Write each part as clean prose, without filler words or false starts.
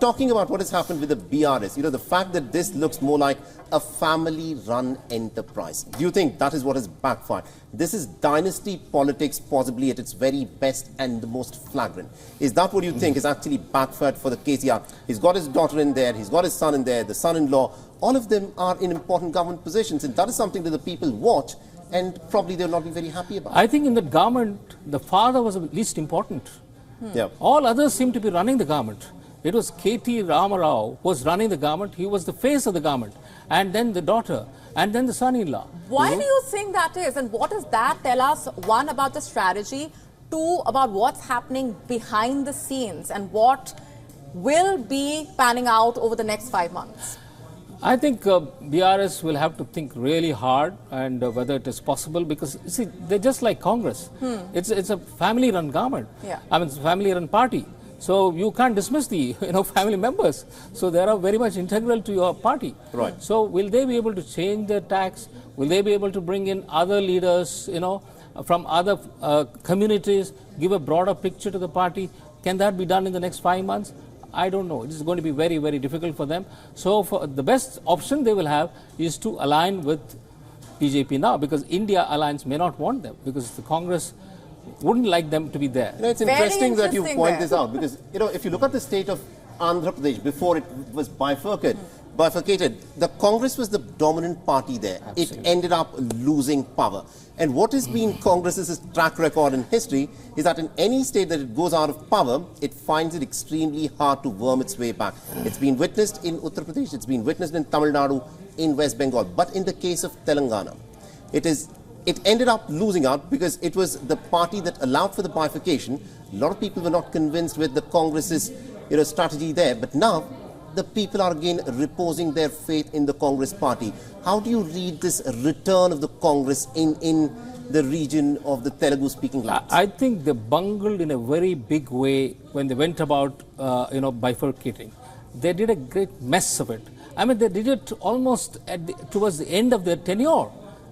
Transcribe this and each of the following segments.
talking about what has happened with the BRS, the fact that this looks more like a family-run enterprise. Do you think that is what has backfired? This is dynasty politics, possibly at its very best and the most flagrant. Is that what you think is actually backfired for the KCR? He's got his daughter in there, he's got his son in there, the son-in-law. All of them are in important government positions, and that is something that the people watch, and probably they'll not be very happy about. I think in the government, the father was the least important. Yeah. All others seem to be running the government. It was K.T. Ramarao who was running the government. He was the face of the government. And then the daughter. And then the son-in-law. Why do you think that is? And what does that tell us? One, about the strategy. Two, about what's happening behind the scenes and what will be panning out over the next 5 months. I think BRS will have to think really hard and whether it is possible, because you see, they're just like Congress. It's a family-run government. Yeah. I mean, it's a family-run party. So you can't dismiss the family members. So they are very much integral to your party. Right. So will they be able to change their tax? Will they be able to bring in other leaders, from other communities, give a broader picture to the party? Can that be done in the next 5 months? I don't know. It is going to be very, very difficult for them. So for the best option they will have is to align with BJP now, because India alliance may not want them, because the Congress wouldn't like them to be there. It's interesting that you point this out, because if you look at the state of Andhra Pradesh before it was bifurcated, the Congress was the dominant party there. Absolutely. It ended up losing power. And what has been Congress's track record in history is that in any state that it goes out of power, it finds it extremely hard to worm its way back. It's been witnessed in Uttar Pradesh, it's been witnessed in Tamil Nadu, in West Bengal. But in the case of Telangana, it ended up losing out because it was the party that allowed for the bifurcation. A lot of people were not convinced with the Congress's strategy there. But now the people are again reposing their faith in the Congress party. How do you read this return of the Congress in the region of the Telugu-speaking lands? I think they bungled in a very big way when they went about, bifurcating. They did a great mess of it. I mean, they did it almost towards the end of their tenure.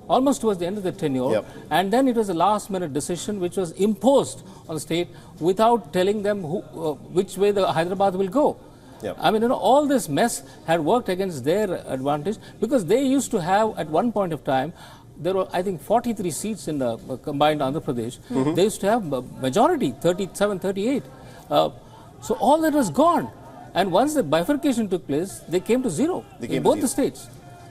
Almost towards the end of the tenure. Yep. And then it was a last-minute decision which was imposed on the state without telling them which way the Hyderabad will go. Yep. I mean, all this mess had worked against their advantage, because they used to have, at one point of time, there were, I think, 43 seats in the combined Andhra Pradesh. They used to have majority, 37, 38. So all that was gone. And once the bifurcation took place, they came to zero in both the states.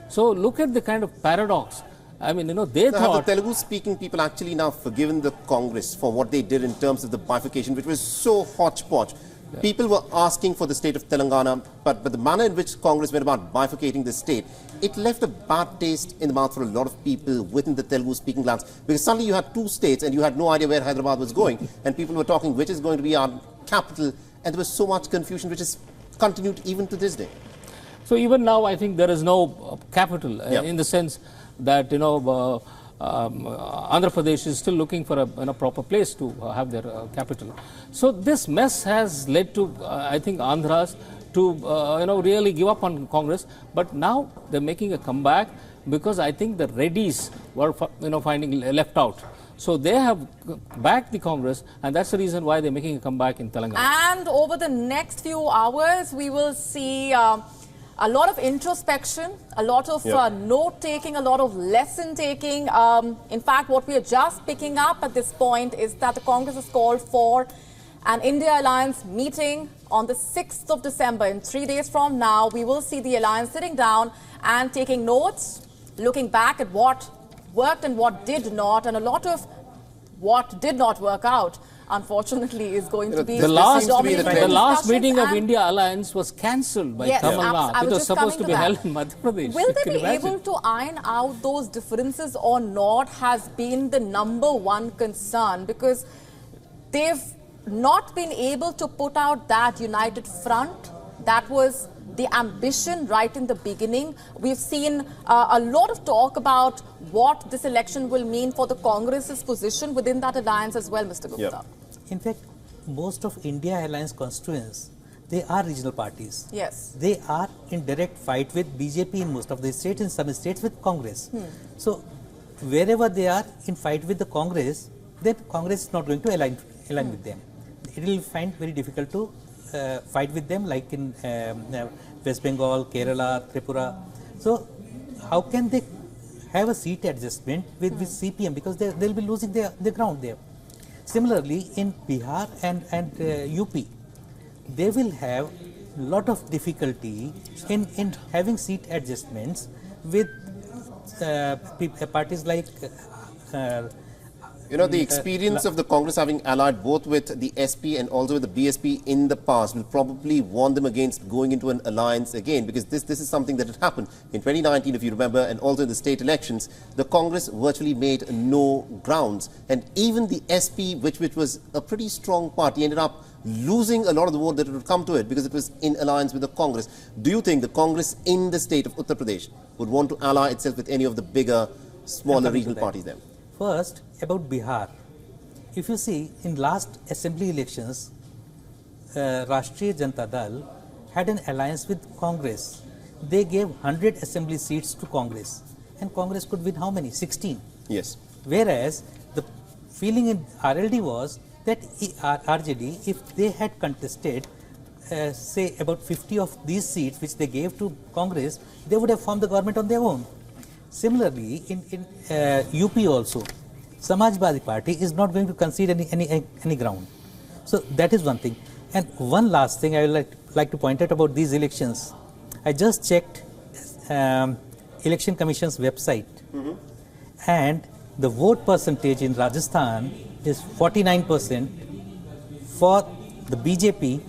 So look at the kind of paradox. I mean, they thought... Have the Telugu-speaking people actually now forgiven the Congress for what they did in terms of the bifurcation, which was so hodgepodge? Yeah. People were asking for the state of Telangana, but the manner in which Congress went about bifurcating the state, it left a bad taste in the mouth for a lot of people within the Telugu-speaking lands. Because suddenly you had two states and you had no idea where Hyderabad was going, and people were talking which is going to be our capital, and there was so much confusion which has continued even to this day. So even now, I think there is no capital in the sense that, Andhra Pradesh is still looking for a proper place to have their capital. So this mess has led to, I think, Andhras to, really give up on Congress. But now they're making a comeback, because I think the Reddys were, finding left out. So they have backed the Congress, and that's the reason why they're making a comeback in Telangana. And over the next few hours, we will see a lot of introspection, a lot of note-taking, a lot of lesson-taking. In fact, what we are just picking up at this point is that the Congress has called for an India Alliance meeting on the 6th of December. In 3 days from now, we will see the Alliance sitting down and taking notes, looking back at what worked and what did not, and a lot of what did not work out, unfortunately, is going to be the last meeting of India Alliance was cancelled by Tamil Nadu. It was supposed to be held in Madhya Pradesh. Will they be able to iron out those differences or not has been the #1 concern, because they've not been able to put out that united front. That was the ambition right in the beginning. We've seen a lot of talk about what this election will mean for the Congress's position within that alliance as well, Mr. Gupta. Yeah. In fact, most of India Alliance constituents, they are regional parties. Yes. They are in direct fight with BJP in most of the states, in some states with Congress. So, wherever they are in fight with the Congress, then Congress is not going to align with them. It will find very difficult to fight with them, like in West Bengal, Kerala, Tripura. So how can they have a seat adjustment with CPM, because they'll be losing their ground there. Similarly, in Bihar and UP, they will have a lot of difficulty in having seat adjustments with parties like the experience of the Congress having allied both with the SP and also with the BSP in the past will probably warn them against going into an alliance again, because this is something that had happened in 2019, if you remember, and also in the state elections. The Congress virtually made no grounds, and even the SP, which was a pretty strong party, ended up losing a lot of the vote that would come to it because it was in alliance with the Congress. Do you think the Congress in the state of Uttar Pradesh would want to ally itself with any of the bigger, smaller regional parties there? First, about Bihar. If you see, in last assembly elections, Rashtriya Janata Dal had an alliance with Congress. They gave 100 assembly seats to Congress, and Congress could win how many? 16. Yes. Whereas the feeling in RLD was that RJD, if they had contested, say about 50 of these seats which they gave to Congress, they would have formed the government on their own. Similarly, in UP also, Samajwadi Party is not going to concede any ground. So that is one thing. And one last thing I would like to point out about these elections. I just checked Election Commission's website, and the vote percentage in Rajasthan is 49% for the BJP.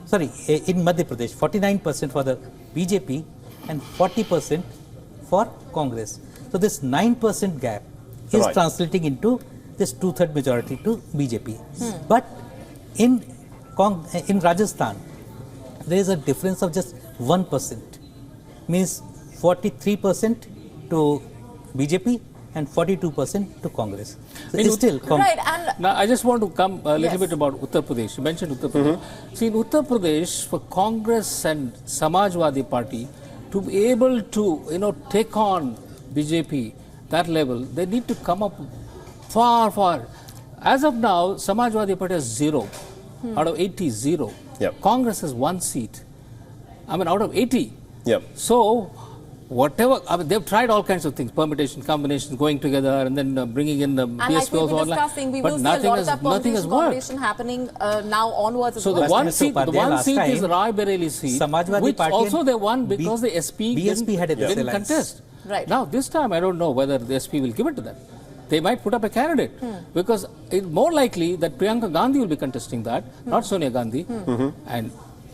Sorry, in Madhya Pradesh, 49% for the BJP and 40% for Congress. So this 9% gap is translating into this 2/3 majority to BJP. But in Rajasthan, there is a difference of just 1%, means 43% to BJP and 42% to Congress. So it's still right. And now I just want to come a little bit about Uttar Pradesh. You mentioned Uttar Pradesh. See, in Uttar Pradesh, for Congress and Samajwadi Party to be able to, take on BJP, that level, they need to come up far. As of now, Samajwadi Party has 0. Out of 80, 0. Yep. Congress has 1 seat. Out of 80. Yep. So, whatever, they've tried all kinds of things, permutations, combinations, going together and then bringing in the BSP also online. We will see a lot of that permutation combination happening now onwards. So the one seat is the Raebareli seat, which also they won because the SP didn't contest. Right. Now this time I don't know whether the SP will give it to them. They might put up a candidate because it's more likely that Priyanka Gandhi will be contesting that, not Sonia Gandhi. And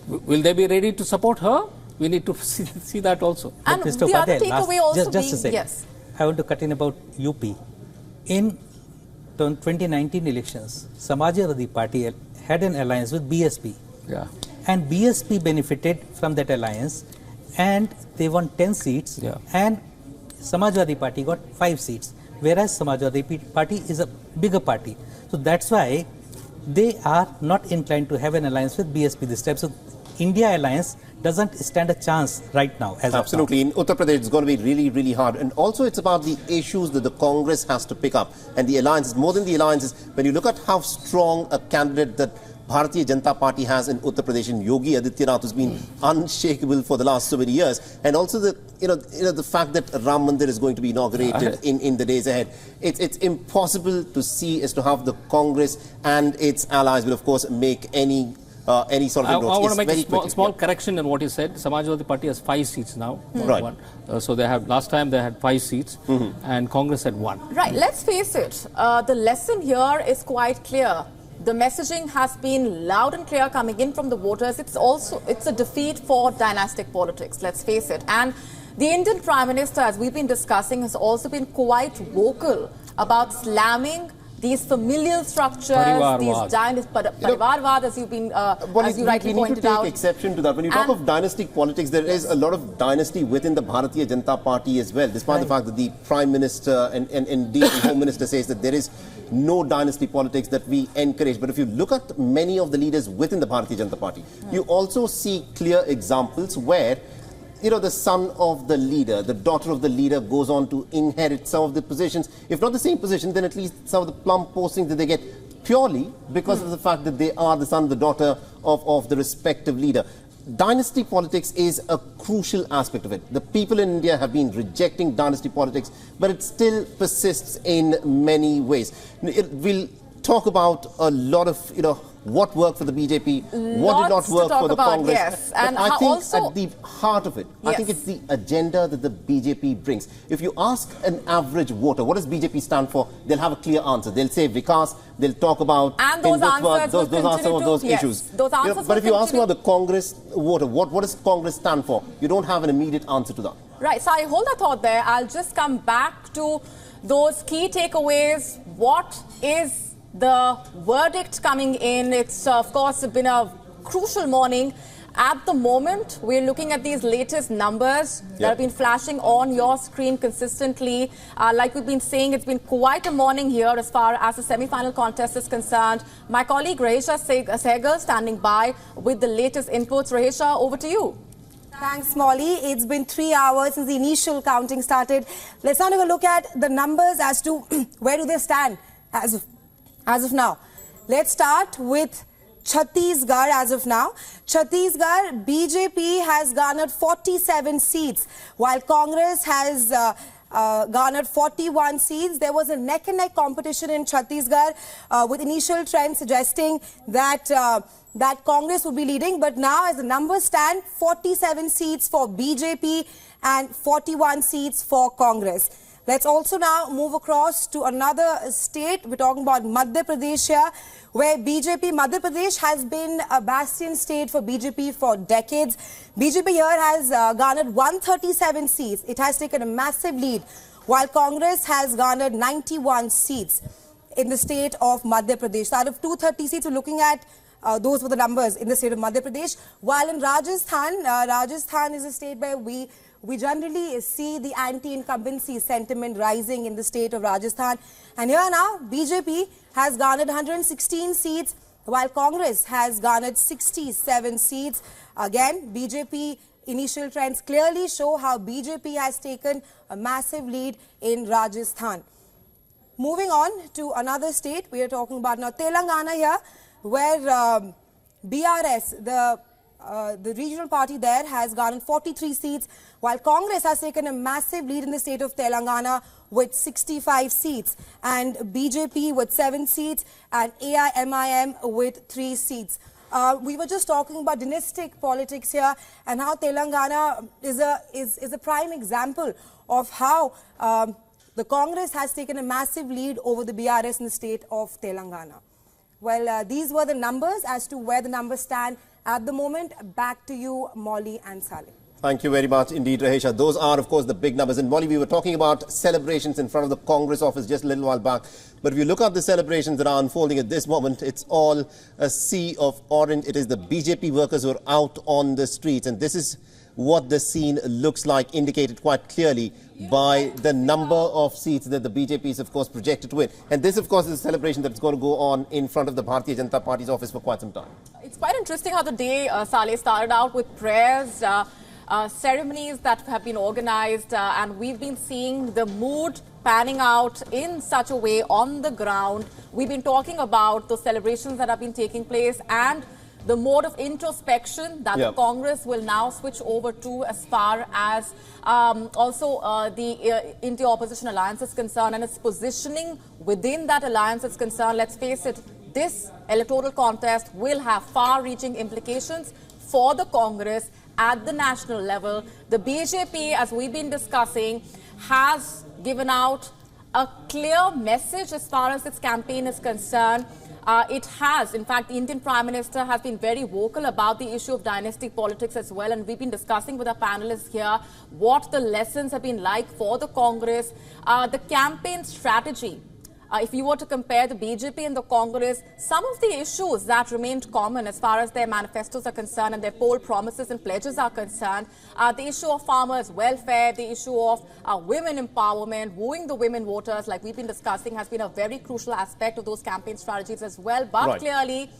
will they be ready to support her? We need to see that also. And Mr. the other takeaway also just a second. Yes. I want to cut in about UP. In 2019 elections, Samajwadi Party had an alliance with BSP. Yeah. And BSP benefited from that alliance, and they won 10 seats, and Samajwadi Party got 5 seats, whereas Samajwadi Party is a bigger party. So that's why they are not inclined to have an alliance with BSP this time. So India alliance doesn't stand a chance right now. Absolutely. In Uttar Pradesh, it's going to be really, really hard. And also it's about the issues that the Congress has to pick up. And the alliances, more than the alliances, when you look at how strong a candidate that Bharatiya Janata Party has in Uttar Pradesh, in Yogi Adityanath, who's been unshakable for the last so many years, and also the fact that Ram Mandir is going to be inaugurated in the days ahead. It's impossible to see as to how the Congress and its allies will, of course, make any sort of I want to make a small correction in what you said. Samajwadi Party has 5 seats now. Right. So they have, last time they had 5 seats and Congress had 1. Right. Let's face it. The lesson here is quite clear. The messaging has been loud and clear coming in from the voters. It's a defeat for dynastic politics. Let's face it. And the Indian Prime Minister, as we've been discussing, has also been quite vocal about slamming these familial structures, these Parivarvad, as you rightly pointed out. We need to take exception to that. When you talk of dynastic politics, there is a lot of dynasty within the Bharatiya Janata Party as well, despite the fact that the Prime Minister and indeed the Home Minister says that there is no dynasty politics that we encourage. But if you look at many of the leaders within the Bharatiya Janata Party, you also see clear examples where the son of the leader, the daughter of the leader goes on to inherit some of the positions. If not the same position, then at least some of the plum postings that they get purely because of the fact that they are the son, the daughter of the respective leader. Dynasty politics is a crucial aspect of it. The people in India have been rejecting dynasty politics, but it still persists in many ways. We'll talk about a lot of, what worked for the BJP, what did not work for the Congress. Yes. And I think also, at the heart of it, yes, I think it's the agenda that the BJP brings. If you ask an average voter, what does BJP stand for? They'll have a clear answer. They'll say Vikas, they'll talk about... And those answers those are some of those issues. Those answers but if you ask about the Congress voter, what does Congress stand for? You don't have an immediate answer to that. Right, so I hold that thought there. I'll just come back to those key takeaways. What is the verdict coming in? It's, of course, been a crucial morning. At the moment, we're looking at these latest numbers that have been flashing on your screen consistently. Like we've been saying, it's been quite a morning here as far as the semi-final contest is concerned. My colleague Rahisha Sehgal standing by with the latest inputs. Rahisha, over to you. Thanks, Molly. It's been 3 hours since the initial counting started. Let's now take a look at the numbers as to where do they stand as of now. Let's start with Chhattisgarh as of now. Chhattisgarh, BJP has garnered 47 seats, while Congress has garnered 41 seats. There was a neck-and-neck competition in Chhattisgarh with initial trends suggesting that that Congress would be leading. But now, as the numbers stand, 47 seats for BJP and 41 seats for Congress. Let's also now move across to another state. We're talking about Madhya Pradesh here, where Madhya Pradesh has been a bastion state for BJP for decades. BJP here has garnered 137 seats. It has taken a massive lead, while Congress has garnered 91 seats in the state of Madhya Pradesh. So out of 230 seats, we're looking at those were the numbers in the state of Madhya Pradesh. While in Rajasthan, Rajasthan is a state where we generally see the anti-incumbency sentiment rising in the state of Rajasthan. And here now, BJP has garnered 116 seats, while Congress has garnered 67 seats. Again, BJP initial trends clearly show how BJP has taken a massive lead in Rajasthan. Moving on to another state, we are talking about now Telangana here, where BRS, the regional party there, has garnered 43 seats, while Congress has taken a massive lead in the state of Telangana with 65 seats, and BJP with 7 seats, and AIMIM with 3 seats. We were just talking about dynastic politics here, and how Telangana is a prime example of how the Congress has taken a massive lead over the BRS in the state of Telangana. Well, these were the numbers as to where the numbers stand at the moment. Back to you, Molly and Saleh. Thank you very much indeed, Rahisha. Those are, of course, the big numbers. And Molly, we were talking about celebrations in front of the Congress office just a little while back. But if you look at the celebrations that are unfolding at this moment, it's all a sea of orange. It is the BJP workers who are out on the streets. And this is what the scene looks like, indicated quite clearly by the number of seats that the BJP is, of course, projected to win. And this, of course, is a celebration that's going to go on in front of the Bharatiya Janata Party's office for quite some time. It's quite interesting how the day, Saleh, started out with prayers, ceremonies that have been organized, and we've been seeing the mood panning out in such a way on the ground. We've been talking about the celebrations that have been taking place and the mode of introspection that the Congress will now switch over to as far as the India Opposition Alliance is concerned, and its positioning within that alliance is concerned. Let's face it, this electoral contest will have far-reaching implications for the Congress at the national level. The BJP, as we've been discussing, has given out a clear message as far as its campaign is concerned. It has, in fact, the Indian Prime Minister has been very vocal about the issue of dynastic politics as well, and we've been discussing with our panelists here what the lessons have been like for the Congress. The campaign strategy, if you were to compare the BJP and the Congress, some of the issues that remained common as far as their manifestos are concerned and their poll promises and pledges are concerned, the issue of farmers' welfare, the issue of women empowerment, wooing the women voters, like we've been discussing, has been a very crucial aspect of those campaign strategies as well. But clearly,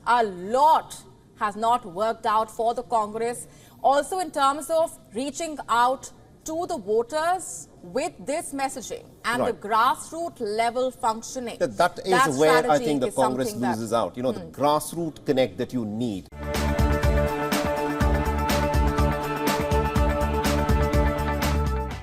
a lot has not worked out for the Congress. Also, in terms of reaching out to the voters, with this messaging and Right. the grassroots level functioning. That is where I strategy think the is Congress something that- loses out. You know, the grassroots connect that you need.